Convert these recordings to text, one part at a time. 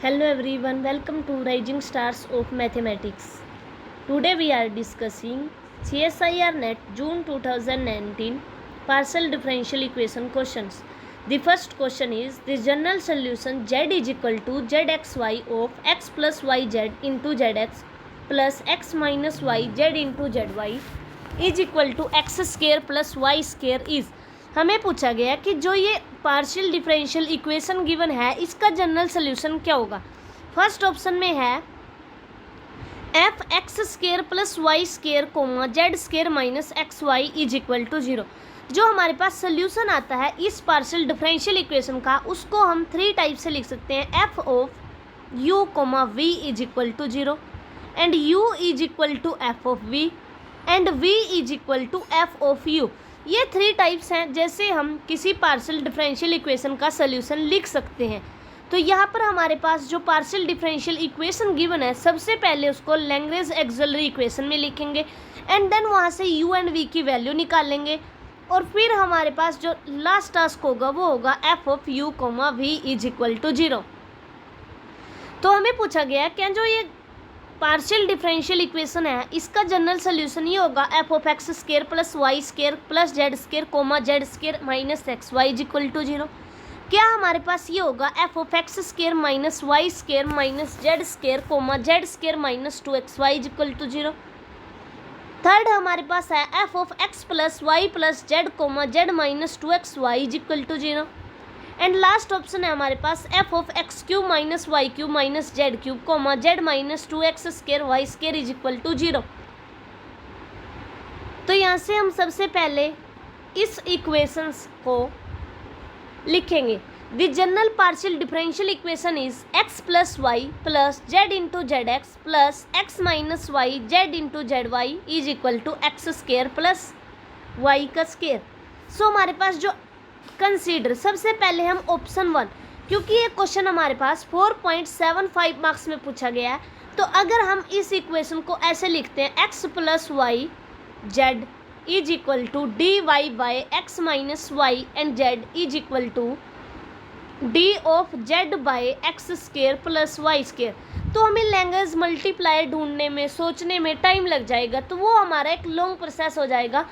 Hello everyone, welcome to Rising Stars of Mathematics. Today we are discussing CSIR NET June 2019 partial differential equation questions. The first question is the general solution z is equal to zxy of x plus yz into zx plus x minus yz into zy is equal to x square plus y square is. हमें पूछा गया कि जो ये partial differential equation given है इसका general solution क्या होगा। फर्स्ट ऑप्शन में है F X square plus Y square comma Z square minus X Y is equal to 0। जो हमारे पास सोल्यूशन आता है इस पार्शियल डिफरेंशियल इक्वेशन का उसको हम 3 टाइप से लिख सकते हैं। F of U comma V is equal to 0 and U is equal to F of V and V is equal to F of U. ये 3 टाइप्स हैं जैसे हम किसी पार्शियल डिफरेंशियल इक्वेशन का सोल्यूशन लिख सकते हैं। तो यहाँ पर हमारे पास जो पार्शियल डिफरेंशियल इक्वेशन गिवन है सबसे पहले उसको लैग्रेंज ऑक्सिलरी इक्वेशन में लिखेंगे एंड देन वहाँ से u एंड v की वैल्यू निकालेंगे और फिर हमारे पास जो लास्ट टास्क होगा वो होगा f of u comma v is equal to 0। तो हमें पूछा गया क्या जो ये पार्शियल डिफरेंशियल इक्वेशन है इसका जनरल सोल्यूशन ये होगा F of X square plus Y square plus Z square comma Z square minus X Y is equal to 0। क्या हमारे पास ये होगा F of X square minus Y square minus Z square comma Z square minus 2xy is equal to 0। Third हमारे पास है F of X plus Y plus Z comma Z minus 2xy is equal to 0। And last option है हमारे पास F of x cube minus Y cube minus Z cube comma Z minus 2x square y square is equal to 0। तो यहाँ से हम सबसे पहले इस इक्वेशंस को लिखेंगे। The general partial differential equation is X plus Y plus Z into Z X plus X minus Y Z into Z Y is equal to x square plus Y का स्केयर। सो हमारे पास जो consider सबसे पहले हम option 1, क्योंकि ये question हमारे पास 4.75 मार्क्स में पूछा गया है तो अगर हम इस इक्वेशन को ऐसे लिखते हैं X plus Y Z is equal to D Y by X minus Y and Z is equal to D of Z by X square plus Y square. तो हमें लैंग्वेज मल्टीप्लाई ढूंढने में सोचने में टाइम लग जाएगा तो वो हमारा एक लॉन्ग प्रोसेस हो जाएगा।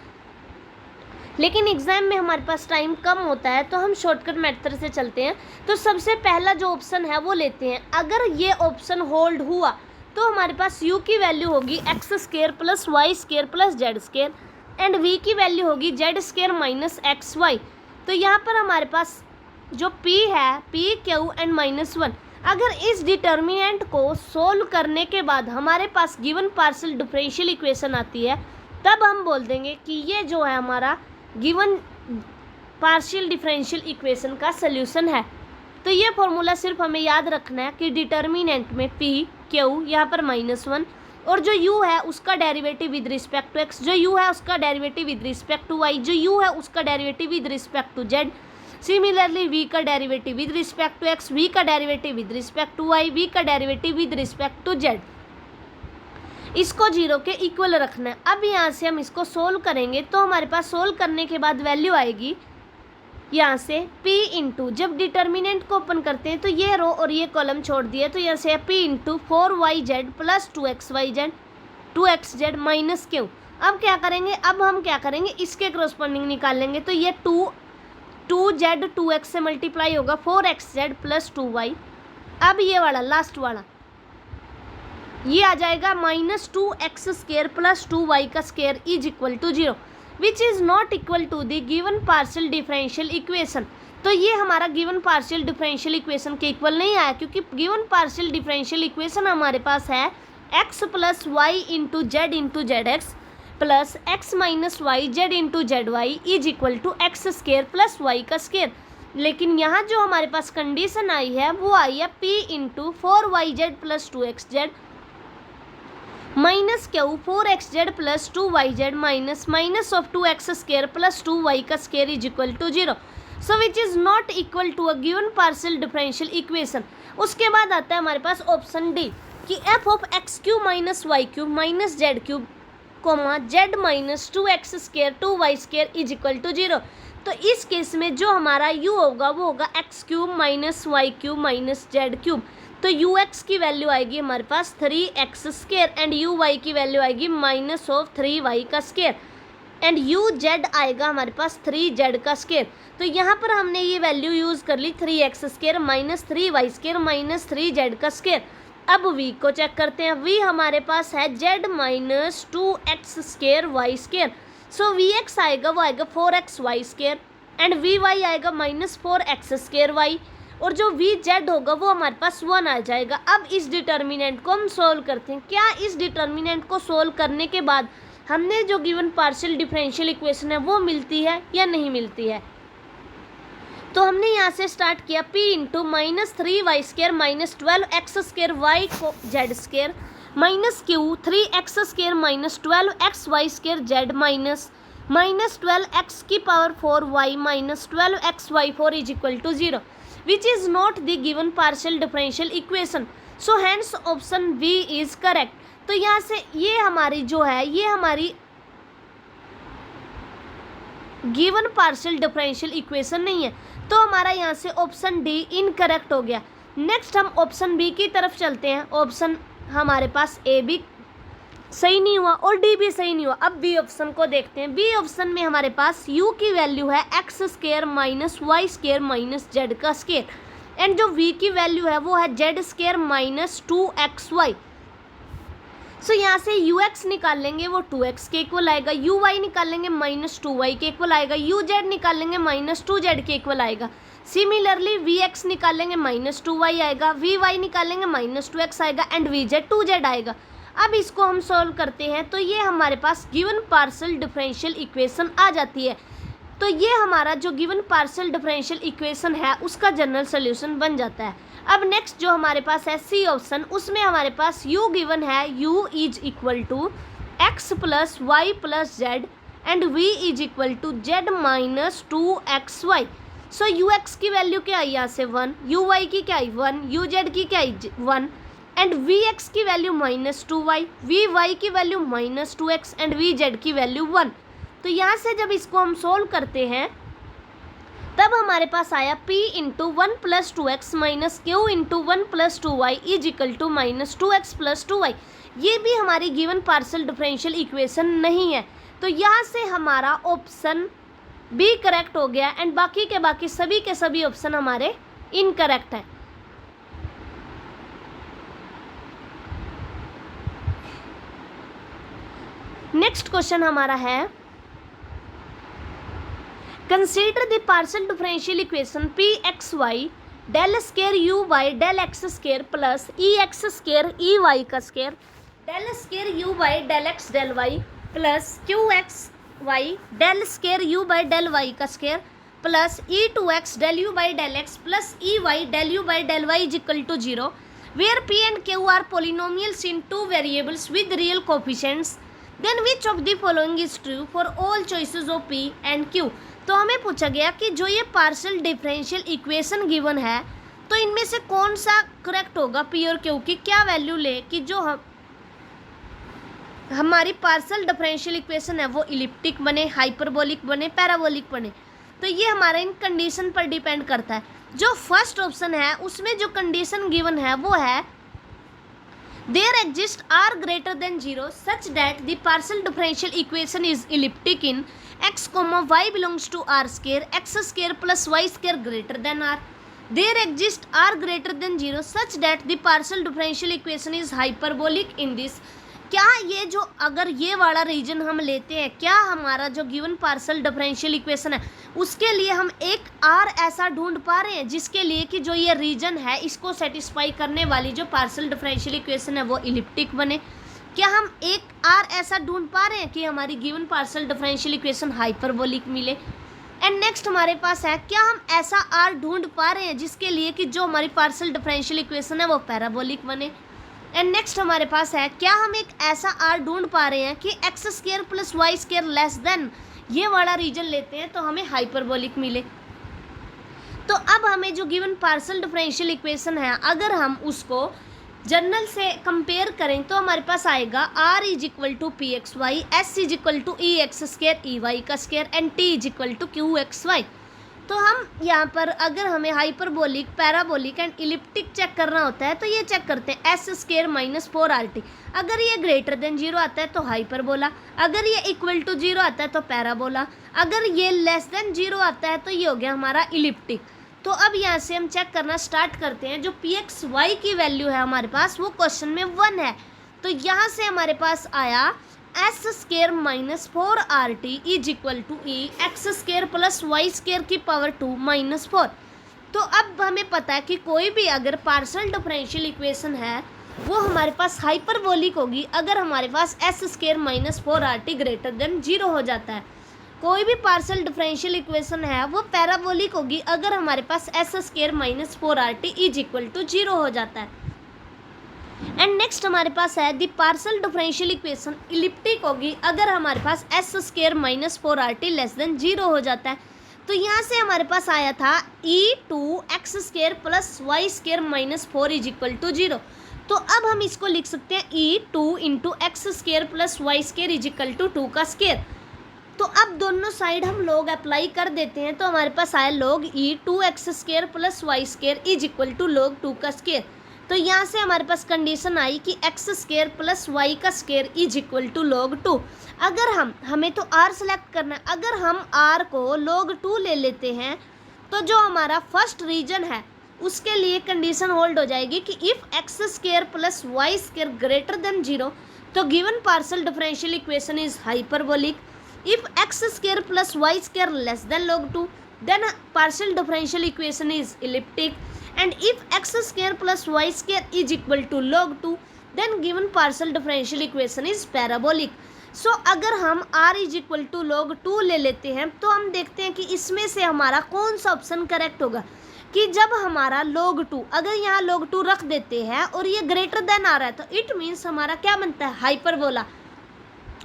लेकिन एग्जाम में हमारे पास टाइम कम होता है तो हम शॉर्टकट मेथड से चलते हैं। तो सबसे पहला जो ऑप्शन है वो लेते हैं। अगर ये ऑप्शन होल्ड हुआ तो हमारे पास u की वैल्यू होगी X square plus Y square plus Z square and v की वैल्यू होगी Z square minus X Y. तो यहाँ पर हमारे पास जो p है p क्यू एंड -1, अगर इस डिटर्मिनेंट को सोल्व करने के बाद हमारे पास गिवन पार्शियल डिफरेंशियल इक्वेशन आती है तब हम बोल देंगे कि ये जो है हमारा गिवन पार्शियल डिफरेंशियल इक्वेशन का सोल्यूशन है। तो ये फॉर्मूला सिर्फ हमें याद रखना है कि डिटर्मिनेंट में p क्यू यहाँ पर -1 और जो u है उसका derivative with respect to x, जो u है उसका derivative with respect to y, जो u है उसका derivative with respect to z। Similarly v का derivative with respect to x, v का derivative with respect to y, v का derivative with respect to z। इसको 0 के इक्वल रखना है। अब यहाँ से हम इसको सोल्व करेंगे तो हमारे पास सोल्व करने के बाद वैल्यू आएगी यहाँ से p इंटू, जब डिटर्मिनेंट को ओपन करते हैं तो ये रो और ये कॉलम छोड़ दिए तो यहाँ से p into 4yz plus 2xyz 2xz minus Q. अब क्या करेंगे, अब हम क्या करेंगे इसके करस्पॉन्डिंग निकाल लेंगे। तो ये 2z 2x से मल्टीप्लाई होगा 4xz प्लस 2y। अब ये वाला लास्ट वाला ये आ जाएगा -2x स्केयर प्लस 2y का square is equal to 0 which is not equal to the given partial differential equation. तो ये हमारा गिवन पार्शियल डिफरेंशियल इक्वेशन के इक्वल नहीं आया क्योंकि गिवन पार्शियल डिफरेंशियल इक्वेशन हमारे पास है x plus Y into Z into Z X plus X minus Y Z into Z Y is equal to x square plus Y का square. लेकिन यहाँ जो हमारे पास कंडीशन आई है वो आई है p into 4yz plus 2xz minus Q 4xz plus 2yz minus of 2x square plus 2y का square is equal to 0। So which is not equal to a given partial differential equation. उसके बाद आता है हमारे पास option D कि F of x cube minus Y cube minus Z cube comma Z minus 2x square 2y square is equal to 0। तो इस case में जो हमारा u होगा वो होगा X cube minus Y cube minus Z cube. तो यू एक्स की वैल्यू आएगी हमारे पास 3x square and U Y की वैल्यू आएगी -3y का स्क्वायर एंड यू जेड आएगा हमारे पास 3z का स्क्वायर। तो यहाँ पर हमने ये वैल्यू यूज़ कर ली 3x square -3y square -3z का स्क्वायर। अब v को चेक करते हैं। v हमारे पास है z minus 2x square y square. So vx आएगा वो आएगा 4x Y square and vy आएगा -4x स्क्वायर वाई और जो vz होगा वो हमारे पास 1 आ जाएगा। अब इस डिटर्मिनेंट को हम सोल्व करते हैं। क्या इस डिटर्मिनेंट को सोल्व करने के बाद हमने जो गिवन पार्शियल डिफरेंशियल इक्वेशन है वो मिलती है या नहीं मिलती है? तो हमने यहाँ से स्टार्ट किया p into -3y square -12x square y को z square minus q 3x square -12xy square z -12x की power 4y -12xy4 is equal to 0 which is not the given partial differential equation. So hence option B is correct. तो यहाँ से ये हमारी जो है ये हमारी गिवन पार्शियल डिफरेंशियल इक्वेशन नहीं है। तो हमारा यहाँ से ऑप्शन डी इनकरेक्ट हो गया। नेक्स्ट हम ऑप्शन बी की तरफ चलते हैं। ऑप्शन हमारे पास ए भी सही नहीं हुआ और डी भी सही नहीं हुआ। अब बी ऑप्शन को देखते हैं। बी ऑप्शन में हमारे पास u की वैल्यू है X square minus Y square minus Z का स्क्वायर एंड जो v की वैल्यू है वो है जेड स्क्वायर -2xy। सो यहाँ से ux निकाल लेंगे वो 2x के इक्वल आएगा, uy निकाल लेंगे -2y के इक्वल आएगा, uz निकाल लेंगे -2z के इक्वल आएगा। सिमिलरली vx निकाल लेंगे -2y आएगा, vy निकाल लेंगे -2x आएगा एंड vz 2z आएगा। अब इसको हम सॉल्व करते हैं तो ये हमारे पास गिवन पार्शियल डिफरेंशियल इक्वेशन आ जाती है। तो ये हमारा जो गिवन पार्शियल डिफरेंशियल इक्वेशन है उसका जनरल सोल्यूशन बन जाता है। अब नेक्स्ट जो हमारे पास है सी ऑप्शन, उसमें हमारे पास u गिवन है u is equal to x plus Y plus z and v is equal to z minus 2xy। So ux की वैल्यू क्या आई यहाँ से 1, uy की क्या आई 1, uz की क्या आई 1 एंड vx की वैल्यू -2y, vy की वैल्यू -2x एंड vz की वैल्यू 1। तो यहाँ से जब इसको हम सोल्व करते हैं तब हमारे पास आया p into 1 plus 2x minus q into 1 plus 2y is equal to -2x plus 2y। ये भी हमारी गिवन पार्शियल डिफरेंशियल इक्वेशन नहीं है। तो यहाँ से हमारा ऑप्शन बी करेक्ट हो गया एंड बाकी के बाकी सभी के सभी ऑप्शन हमारे इनकरेक्ट हैं। नेक्स्ट क्वेश्चन हमारा है consider the partial differential equation pxy del square u by del x square plus ex square ey का square del square u by del x del y plus qxy del square u by del y का square plus e2x del u by del x plus ey del u by del y is equal to 0 where p and q are polynomials in two variables with real coefficients then which of the following is true for all choices of p and q। तो हमें पूछा गया कि जो ये partial differential equation given है तो इनमें से कौन सा करेक्ट होगा p और q की क्या वैल्यू ले कि जो हमारी पार्शियल डिफरेंशियल इक्वेशन है वो इलिप्टिक बने, हाइपरबोलिक बने, पैराबोलिक बने। तो ये हमारे इन कंडीशन पर डिपेंड करता है। जो फर्स्ट ऑप्शन है उसमें जो कंडीशन गिवन है वो है there exist r greater than 0 such that the partial differential equation is elliptic in x comma y belongs to r square x square plus y square greater than r। there exist r greater than 0 such that the partial differential equation is hyperbolic in this। क्या ये जो अगर ये वाला reason हम लेते हैं क्या हमारा जो गिवन पार्शियल डिफरेंशियल इक्वेशन है उसके लिए हम एक आर ऐसा ढूंढ पा रहे हैं जिसके लिए कि जो ये रीजन है इसको सेटिस्फाई करने वाली जो पार्शियल डिफरेंशियल इक्वेशन है वो इलिप्टिक बने। क्या हम एक आर ऐसा ढूंढ पा रहे हैं कि हमारी given partial differential equation hyperbolic मिले। एंड नेक्स्ट हमारे पास है क्या हम ऐसा आर ढूंढ पा रहे हैं जिसके लिए कि जो हमारी पार्शियल डिफरेंशियल इक्वेशन है वो पैराबोलिक बने। एंड नेक्स्ट हमारे पास है क्या हम एक ऐसा आर ढूंढ पा रहे हैं कि x square plus y square less than ये वाला रीजन लेते हैं तो हमें हाइपरबोलिक मिले। तो अब हमें जो गिवन पार्शियल डिफरेंशियल इक्वेशन है अगर हम उसको जनरल से कंपेयर करें तो हमारे पास आएगा r is equal to p x y, s is equal to e x square e y का square and t is equal to q x Y. तो हम यहाँ पर अगर हमें hyperbolic, parabolic and elliptic check करना होता है तो ये चेक करते हैं एस स्केयर माइनस 4rt। अगर ये ग्रेटर देन 0 आता है तो हाइपरबोला, अगर ये इक्वल टू 0 आता है तो पैराबोला, अगर ये लेस देन 0 आता है तो ये हो गया हमारा इलिप्टिक। तो अब यहाँ से हम चेक करना स्टार्ट करते हैं। जो पी एक्स वाई की वैल्यू है हमारे पास वो क्वेश्चन में 1 है, तो यहाँ से हमारे पास आया s square minus 4rt is equal to e x square plus Y square की पावर 2 माइनस 4। तो अब हमें पता है कि कोई भी अगर पार्शियल डिफरेंशियल इक्वेशन है वो हमारे पास हाइपरबोलिक होगी अगर हमारे पास s square minus 4rt greater than 0 हो जाता है। कोई भी पार्शियल डिफरेंशियल इक्वेशन है वो पैराबोलिक होगी अगर हमारे पास s square minus 4rt is equal to 0 हो जाता है। एंड नेक्स्ट हमारे पास है the partial differential equation elliptic होगी अगर हमारे पास s square minus 4rt less than 0 हो जाता है। तो यहाँ से हमारे पास आया था e to x square plus Y square minus 4 is equal to 0। तो अब हम इसको लिख सकते हैं e 2 into x square plus Y square is equal to 2 का स्केयर। तो अब दोनों साइड हम लोग अप्लाई कर देते हैं तो हमारे पास आया log e 2x square plus Y square is equal to log 2 का स्केयर। तो यहाँ से हमारे पास कंडीशन आई कि x स्केयर प्लस वाई का square is equal to log 2। अगर हमें तो r सेलेक्ट करना है, अगर हम r को log 2 ले लेते हैं तो जो हमारा फर्स्ट रीजन है उसके लिए कंडीशन होल्ड हो जाएगी कि if x square plus Y square greater than 0 तो given partial differential equation is hyperbolic. If x square plus y square less than log 2, then partial differential equation is elliptic. And if x square plus y square is equal to log 2, then given partial differential equation is parabolic. So अगर हम r is equal to log 2 ले लेते हैं तो हम देखते हैं कि इसमें से हमारा कौन सा ऑप्शन करेक्ट होगा कि जब हमारा log 2, अगर यहाँ log 2 रख देते हैं और ये ग्रेटर देन आ रहा है तो इट मीन्स हमारा क्या बनता है हाइपरबोला।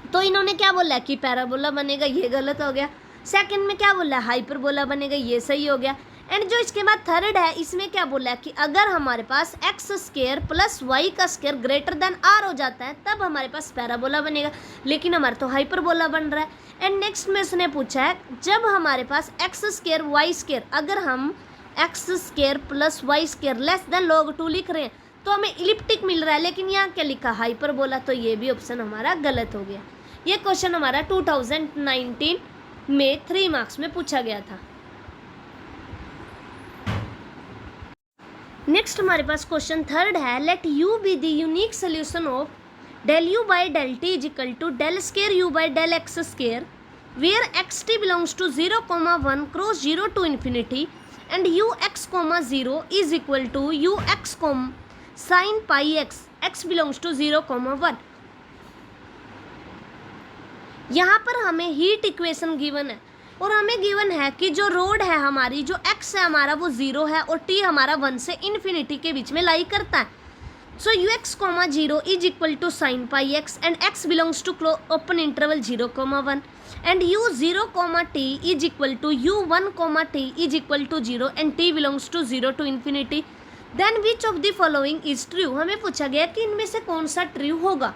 तो इन्होंने क्या बोला है कि पैराबोला बनेगा, ये गलत हो गया। सेकंड में क्या बोला है हाइपरबोला बनेगा, ये सही हो गया। एंड जो इसके बाद थर्ड है इसमें क्या बोला है कि अगर हमारे पास एक्स स्केयर प्लस वाई का स्केयर ग्रेटर देन आर हो जाता है तब हमारे पास पैराबोला बनेगा, लेकिन हमारा तो हाइपरबोला बन रहा है। एंड नेक्स्ट में उसने पूछा है जब हमारे पास एक्स स्केयर वाई स्केयर, अगर हम x square plus Y square less than log 2 लिख रहे हैं तो हमें इलिप्टिक मिल रहा है, लेकिन यहाँ क्या लिखा हाइपरबोला, तो ये भी ऑप्शन हमारा गलत हो गया। ये क्वेश्चन हमारा 2019 में 3 मार्क्स में पूछा गया था। नेक्स्ट हमारे पास क्वेश्चन थर्ड है let u be the unique solution of del u by del t is equal to del square u by del x square where xt belongs to 0, 1 cross 0 to infinity and ux, 0 is equal to ux, sin pi x, x belongs to 0, 1। यहाँ पर हमें heat equation given है और हमें given है कि जो road है हमारी, जो x है हमारा वो 0 है और t हमारा 1 से इन्फिनिटी के बीच में लाई करता है। So ux, 0 is equal to sine pi x and x belongs to open interval 0, 1 and u0, t is equal to u1, t is equal to 0 and t belongs to 0 to infinity. Then which of the following is true, हमें पूछा गया कि इनमें से कौन सा true होगा।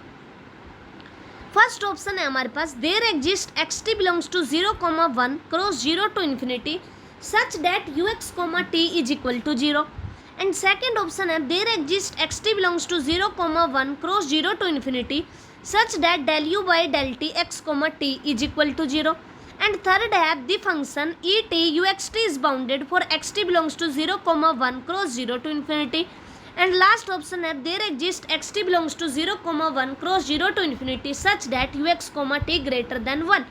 First option है हमारे पास there exist xt belongs to 0, 1 cross 0 to infinity such that ux, t is equal to 0 and second option है there exist xt belongs to 0, 1 cross 0 to infinity such that del u by del t x, t is equal to 0 and third है the function e t uxt is bounded for xt belongs to 0, 1 cross 0 to infinity and last option है there exist xt belongs to 0, 1 cross 0 to infinity such that ux, t greater than 1।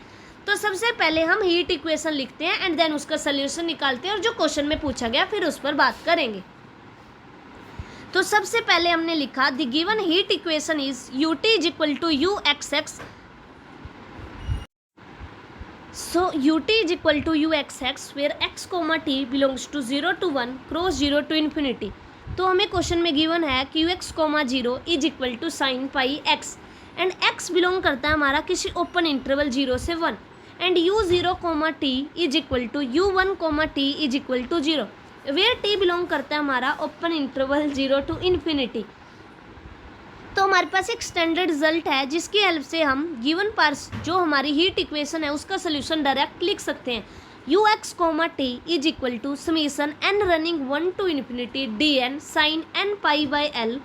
तो सबसे पहले हम heat equation लिखते हैं and then उसका solution निकालते हैं और जो क्वेश्चन में पूछा गया फिर उस पर बात करेंगे। तो सबसे पहले हमने लिखा the given heat equation is ut is equal to uxx। So ut is equal to uxx where x, t belongs to 0 to 1 cross 0 to infinity. तो हमें क्वेश्चन में गिवन है कि ux, 0 is equal to sine pi x and x belong करता है हमारा किसी open interval 0 से 1 and u0, t is equal to u1, t is equal to 0 where t belong करता है हमारा ओपन इंटरवल 0 टू इन्फिनिटी। तो हमारे पास एक स्टैंडर्ड रिजल्ट है जिसकी हेल्प से हम गिवन जो हमारी हीट इक्वेशन है उसका सोल्यूशन डायरेक्ट लिख सकते हैं। U x comma t is equal to summation n running 1 to infinity d n sine n pi by l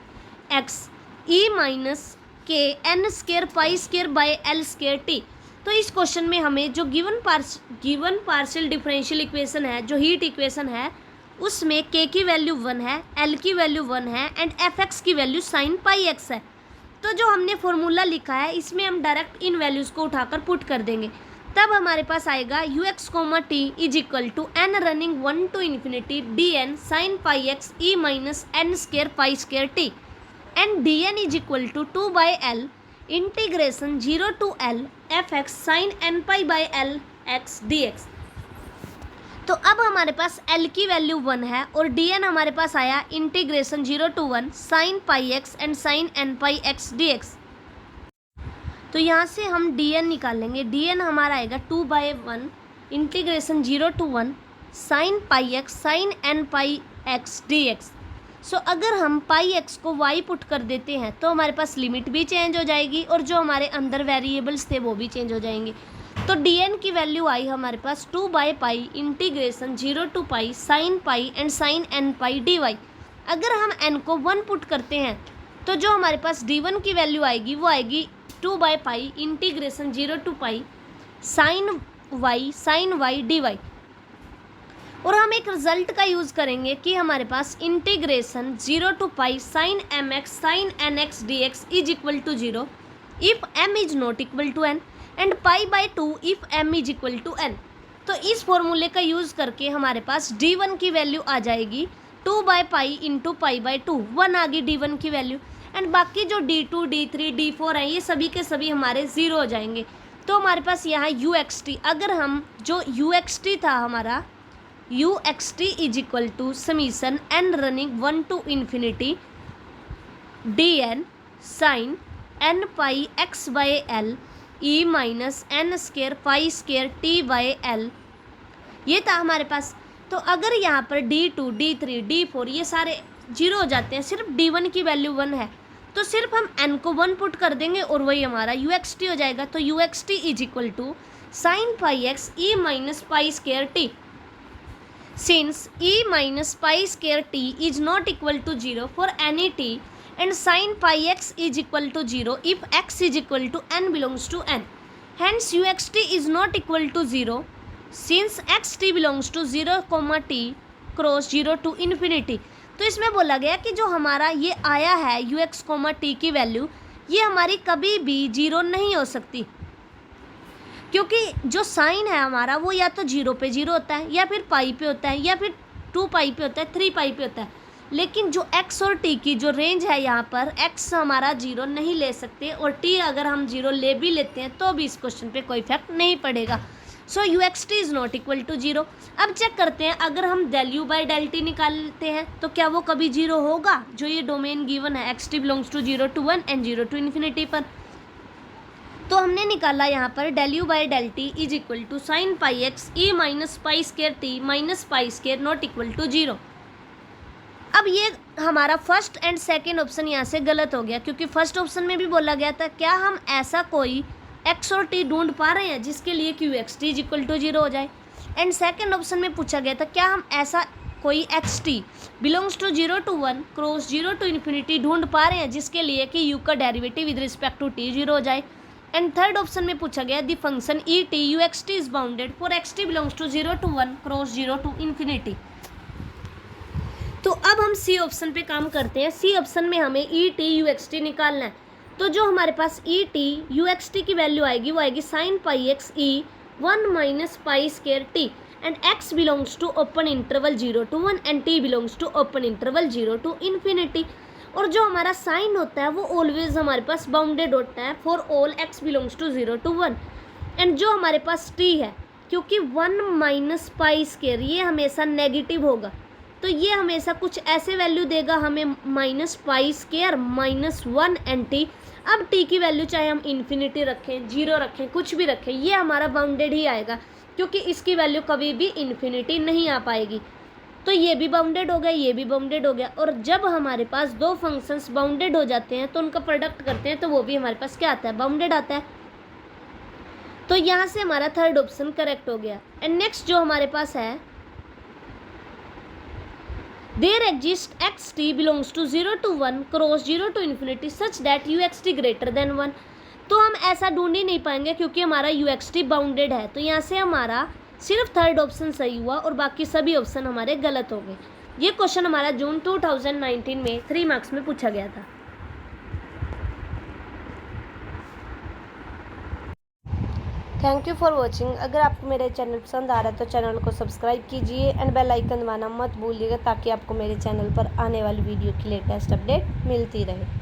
x e minus k n square pi square by l square t. तो इस question में हमें जो given partial differential equation है, जो heat equation है, उसमें k की वैल्यू 1 है, l की वैल्यू 1 है एंड एफ एक्स की वैल्यू साइन पाई एक्स है। तो जो हमने फॉर्मूला लिखा है इसमें हम डायरेक्ट इन वैल्यूज़ को उठाकर पुट कर देंगे, तब हमारे पास आएगा u x comma t is equal to n running 1 to infinity d n sine pi x e minus n square pi square t and d n is equal to 2 by l integration 0 to l f x sine n pi by l x d x. तो अब हमारे पास l की value 1 है और dn हमारे पास आया integration 0 to 1 sine pi x and sine n pi x d x. तो यहाँ से हम dn निकालेंगे, dn हमारा आएगा 2/1 integration 0 to 1 sine pi x sine n pi x d x. So अगर हम पाई एक्स को y पुट कर देते हैं तो हमारे पास लिमिट भी चेंज हो जाएगी और जो हमारे अंदर वेरिएबल्स थे वो भी चेंज हो जाएंगे। तो dn की वैल्यू आई हमारे पास 2/पाई integration 0 to pi sine pi and sine n pi d y. अगर हम n को 1 पुट करते हैं तो जो हमारे पास d1 की वैल्यू आएगी वो आएगी 2/पाई integration 0 to pi sine y d y. और हम एक रिजल्ट का यूज़ करेंगे कि हमारे पास integration 0 to pi sine m x sine n x d x is equal to 0 if m is not equal to n and pi by 2 if m is equal to n। तो इस फॉर्मूले का use करके हमारे पास d1 की value आ जाएगी 2/पाई into pi by 2, 1 आ गई d1 की वैल्यू एंड बाकी जो d2 d3 d4 हैं ये सभी के सभी हमारे ज़ीरो हो जाएंगे। तो हमारे पास यहाँ यू एक्स टी, अगर हम जो यू एक्स टी था हमारा u x t is equal to summation n running 1 to infinity d n sine n pi x by l e minus n square pi square t by l, ये था हमारे पास। तो अगर यहाँ पर d2 d3 d4 ये सारे zero हो जाते हैं, सिर्फ d1 की वैल्यू 1 है, तो सिर्फ हम n को 1 पुट कर देंगे और वही हमारा यू एक्स टी हो जाएगा। तो you x t is equal to sine pi x e minus pi square t. Since e minus pi square t is not equal to 0 for any t and sin pi x is equal to 0 if x is equal to n belongs to n. Hence uxt is not equal to 0 since xt belongs to 0, t cross 0 to infinity. तो इसमें बोला गया कि जो हमारा ये आया है यू एक्स कोमा टी की वैल्यू ये हमारी कभी भी 0 नहीं हो सकती, क्योंकि जो साइन है हमारा वो या तो 0 पे 0 होता है या फिर पाई पे होता है या फिर 2 पाई पे होता है 3 पाई पे होता है। लेकिन जो x और t की जो रेंज है यहाँ पर x हमारा 0 नहीं ले सकते और t अगर हम 0 ले भी लेते हैं तो भी इस क्वेश्चन पे कोई इफेक्ट नहीं पड़ेगा। So u x t is not equal to 0। अब चेक करते हैं अगर हम del u by del t निकालते हैं तो क्या वो कभी 0 होगा, जो ये डोमेन गिवन है x t belongs to 0 to 1 and 0 to infinity पर। तो हमने निकाला यहाँ पर del u by del t is equal to sine pi x e minus pi square t minus pi square not equal to 0। अब ये हमारा फर्स्ट एंड सेकेंड ऑप्शन यहाँ से गलत हो गया, क्योंकि फर्स्ट ऑप्शन में भी बोला गया था क्या हम ऐसा कोई एक्स और टी ढूंढ पा रहे हैं जिसके लिए q x t is equal to 0 हो जाए, एंड सेकेंड ऑप्शन में पूछा गया था क्या हम ऐसा कोई x t belongs to 0 to 1 cross 0 to infinity ढूंढ पा रहे हैं जिसके लिए कि यू का derivative with respect to t 0 हो जाए। एंड थर्ड ऑप्शन में पूछा गया the function e t u x t is bounded for x t belongs to 0 to 1 cross 0 to infinity। तो अब हम सी ऑप्शन पे काम करते हैं। सी ऑप्शन में हमें e t u x t निकालना है। तो जो हमारे पास e t u x t की वैल्यू आएगी वो आएगी sine pi x e 1 minus pi square t and x belongs to open interval 0 to 1 and t belongs to open interval 0 to infinity। और जो हमारा साइन होता है वो ऑलवेज हमारे पास बाउंडेड होता है for all x belongs to 0 to 1 and जो हमारे पास टी है क्योंकि 1 माइनस पाई स्केयर ये हमेशा नेगेटिव होगा, तो ये हमेशा कुछ ऐसे वैल्यू देगा हमें minus pi square minus 1 and T. अब टी की वैल्यू चाहे हम इन्फिनिटी रखें 0 रखें कुछ भी रखें ये हमारा बाउंडेड ही आएगा, क्योंकि इसकी वैल्यू कभी भी इन्फिनिटी नहीं आ पाएगी। तो ये भी बाउंडेड हो गया, ये भी बाउंडेड हो गया। और जब हमारे पास दो फंक्शंस बाउंडेड हो जाते हैं तो उनका प्रोडक्ट करते हैं तो वो भी हमारे पास क्या आता है, बाउंडेड आता है। तो यहाँ से हमारा थर्ड ऑप्शन करेक्ट हो गया। एंड नेक्स्ट जो हमारे पास है, there exist x t belongs to 0 to 1 cross 0 to infinity such that u x t greater than 1। तो हम ऐसा ढूंढ ही नहीं पाएंगे क्योंकि हमारा यू एक्स टी बाउंडेड है। तो यहाँ से हमारा सिर्फ थर्ड ऑप्शन सही हुआ और बाकी सभी ऑप्शन हमारे गलत हो गए। ये क्वेश्चन हमारा जून 2019 में 3 मार्क्स में पूछा गया था। Thank you for watching. अगर आपको मेरे चैनल पसंद आ रहा है तो चैनल को सब्सक्राइब कीजिए एंड बेल आइकन दबाना मत भूलिएगा ताकि आपको मेरे चैनल पर आने वाली वीडियो की लेटेस्ट अपडेट मिलती रहे।